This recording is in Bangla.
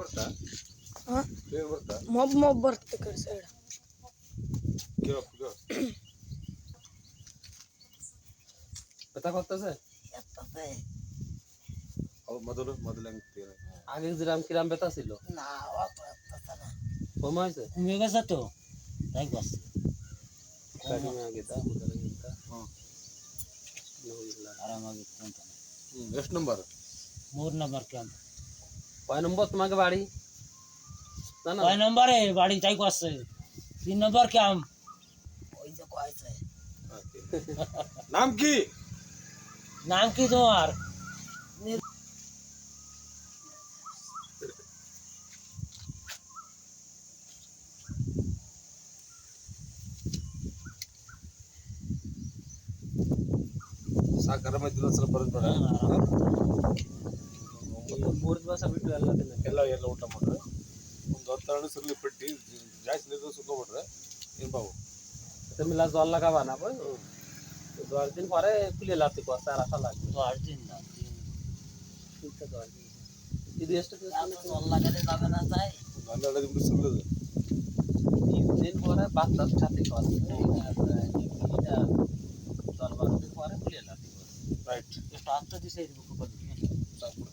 ಬರ್ತಾ ಹಾಂ ಏನು ಬರ್ತಾ ಮೊಬ್ಬ ಬರ್ತದೆ ಕಡೆ ಸೈಡ್ ಕೇಳೋ কথা করতেছে ಮೊದಲು ಹೆಂಗ್ತೀರ আগে যেরাম কিরাম বেতা ছিল না অত না কম হয়েছে কমে গেছে তো তাই করছে কম আগে তা বুঝালে কিন্তু আরামাগে কোনটা ಎಷ್ಟು ನಂಬರ್ 3 নম্বর ক্যাম্প কয় নম্বর তোমাকে বাড়ি না না কয় নম্বরে বাড়ি তাই করছে 3 নম্বর ক্যাম্প ওই যে কয়েছে নাম কি নাম কি তোমার ಸಾಕು ಆರಾಮಿದ್ದಿಲ್ಲ ಸ್ವಲ್ಪ ಬರೋದು ಬೇಡ ಮೂರು ದಿವಸ ಬಿಟ್ಟು ಎಲ್ಲ ತಿನ್ನ ಎಲ್ಲ ಊಟ ಮಾಡ್ರೆ ಒಂದು 10 ಹಣ್ಣು ಸಿರ್ಲಿ ಪೆಟ್ಟಿ ಜಾಸ್ತಿ ನೀರು ಸುಕ್ಕೊಬಿಟ್ರೆ ಏನು ಬಾವು মিলা জল লাগাবা না বই 10 দিন পরে খুলে লাতি করতে আর আশা লাগবে 10 দিন না তিনটা 10 দিন ಇದು ಎಷ್ಟು ದಿವಸ জল লাগালে যাবে না তাই 12 ದಿನ ಸಿರ್ಲಿದೆ 3 দিন পরে বাচ্চার সাথে করতে এটা 10-12 দিন পরে খুলে লাতি ರೈಟ್ ಎಷ್ಟು 10 ದಿವಸ ಇರಬೇಕು ಸಾಕು